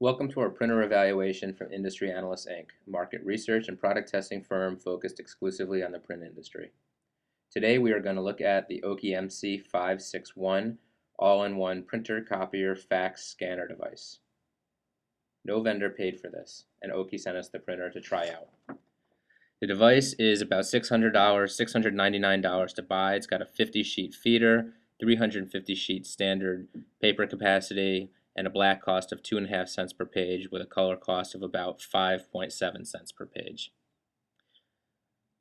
Welcome to our printer evaluation from Industry Analysts, Inc., a market research and product testing firm focused exclusively on the print industry. Today we are going to look at the OKI MC561 all-in-one printer, copier, fax, scanner device. No vendor paid for this, and OKI sent us the printer to try out. The device is about $600, $699 to buy. It's got a 50-sheet feeder, 350-sheet standard paper capacity, and a black cost of 2.5 cents per page with a color cost of about 5.7 cents per page.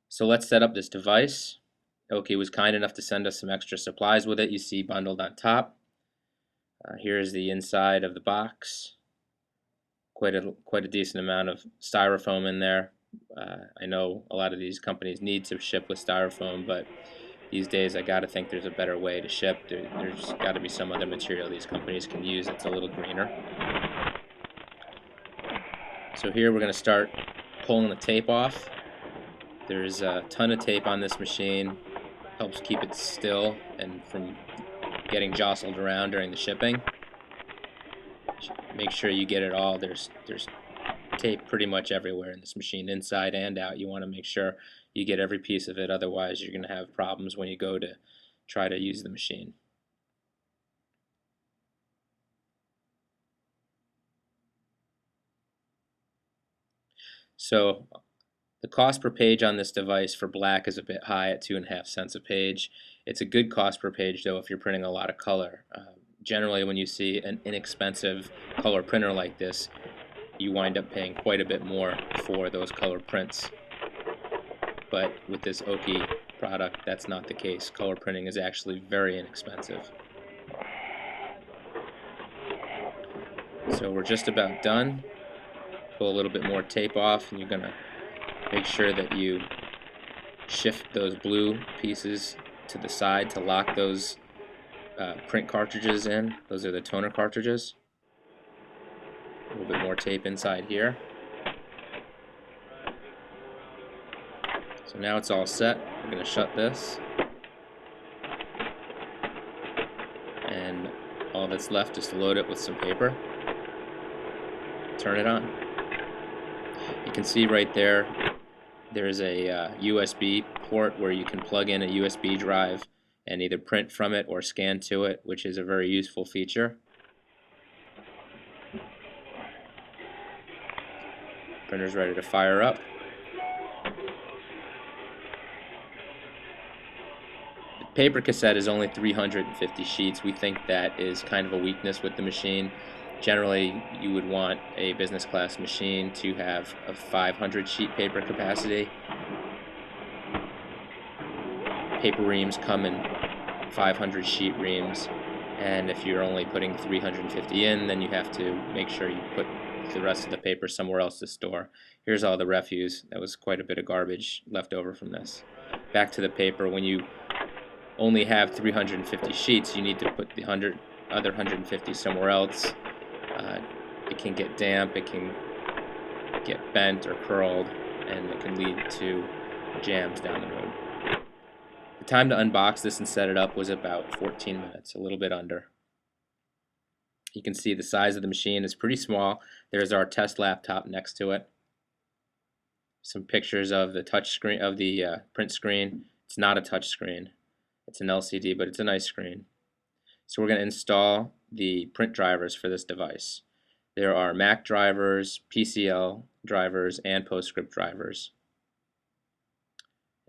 So let's set up this device. OKI was kind enough to send us some extra supplies with it. You see bundled on top. Here's the inside of the box. Quite a decent amount of styrofoam in there. I know a lot of these companies need to ship with styrofoam, but these days I gotta think there's a better way to ship. There's got to be some other material these companies can use that's a little greener. So here we're going to start pulling the tape off. There's a ton of tape on this machine. Helps keep it still and from getting jostled around during the shipping. Make sure you get it all. There's tape pretty much everywhere in this machine, inside and out. You want to make sure you get every piece of it, otherwise you're going to have problems when you go to try to use the machine. So the cost per page on this device for black is a bit high at 2.5 cents a page. It's a good cost per page though if you're printing a lot of color. Generally when you see an inexpensive color printer like this, you wind up paying quite a bit more for those color prints. But with this OKI product, that's not the case. Color printing is actually very inexpensive. So we're just about done. Pull a little bit more tape off, and you're going to make sure that you shift those blue pieces to the side to lock those print cartridges in. Those are the toner cartridges. A little bit more tape inside here. So now it's all set. We're going to shut this. And all that's left is to load it with some paper. Turn it on. You can see right there, there's a USB port where you can plug in a USB drive and either print from it or scan to it, which is a very useful feature. Printer's ready to fire up. The paper cassette is only 350 sheets. We think that is kind of a weakness with the machine. Generally, you would want a business class machine to have a 500 sheet paper capacity. Paper reams come in 500 sheet reams, and if you're only putting 350 in, then you have to make sure you put the rest of the paper somewhere else to store. Here's all the refuse. That was quite a bit of garbage left over from this. Back to the paper. When you only have 350 sheets, you need to put the other 150 somewhere else. It can get damp, it can get bent or curled, and it can lead to jams down the road. The time to unbox this and set it up was about 14 minutes, a little bit under. You can see the size of the machine is pretty small. There's our test laptop next to it. Some pictures of the touch screen, of the print screen. It's not a touch screen. It's an LCD, but it's a nice screen. So we're going to install the print drivers for this device. There are Mac drivers, PCL drivers, and PostScript drivers.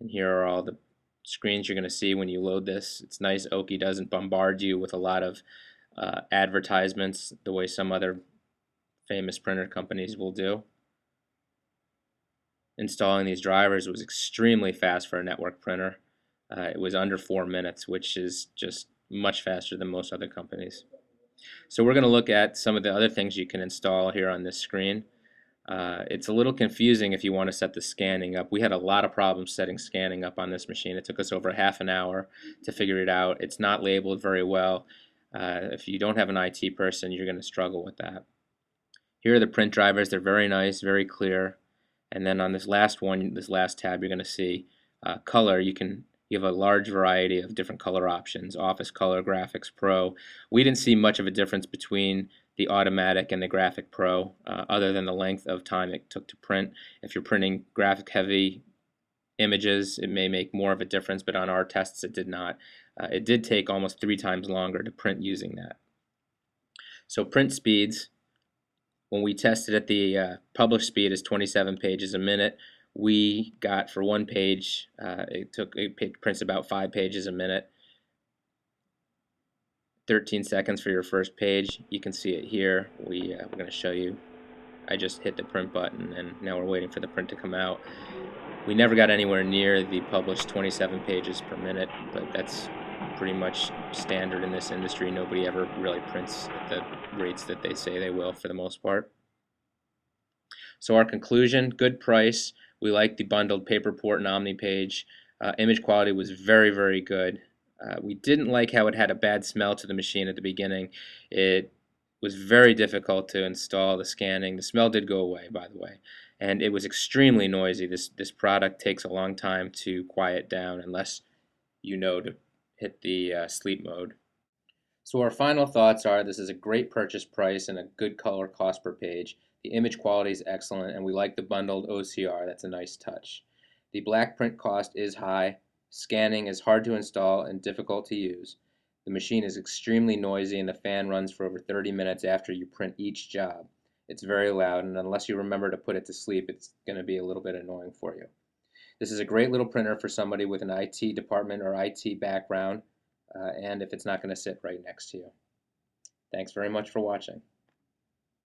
And here are all the screens you're going to see when you load this. It's nice OKI doesn't bombard you with a lot of advertisements the way some other famous printer companies will do. Installing these drivers was extremely fast for a network printer. It was under 4 minutes, which is just much faster than most other companies. So we're going to look at some of the other things you can install here on this screen. It's a little confusing if you want to set the scanning up. We had a lot of problems setting scanning up on this machine. It took us over half an hour to figure it out. It's not labeled very well. If you don't have an IT person, you're going to struggle with that. Here are the print drivers. They're very nice, very clear. And then on this last one, this last tab, you're going to see color. You have a large variety of different color options: Office Color, Graphics Pro. We didn't see much of a difference between the Automatic and the Graphic Pro, other than the length of time it took to print. If you're printing graphic heavy images, it may make more of a difference, but on our tests it did not. It did take almost 3 times longer to print using that. So print speeds, when we tested at the published speed is 27 pages a minute. We got for one page, it prints about 5 pages a minute. 13 seconds for your first page. You can see it here. We're going to show you. I just hit the print button and now we're waiting for the print to come out. We never got anywhere near the published 27 pages per minute, but that's pretty much standard in this industry. Nobody ever really prints at the rates that they say they will for the most part. So our conclusion, good price. We like the bundled Paperport and OmniPage. Image quality was very, very good. We didn't like how it had a bad smell to the machine at the beginning. It was very difficult to install the scanning. The smell did go away, by the way. And it was extremely noisy. This product takes a long time to quiet down unless you know to hit the sleep mode. So our final thoughts are this is a great purchase price and a good color cost per page. The image quality is excellent and we like the bundled OCR. That's a nice touch. The black print cost is high. Scanning is hard to install and difficult to use. The machine is extremely noisy and the fan runs for over 30 minutes after you print each job. It's very loud, and unless you remember to put it to sleep, it's going to be a little bit annoying for you. This is a great little printer for somebody with an IT department or IT background, and if it's not going to sit right next to you. Thanks very much for watching.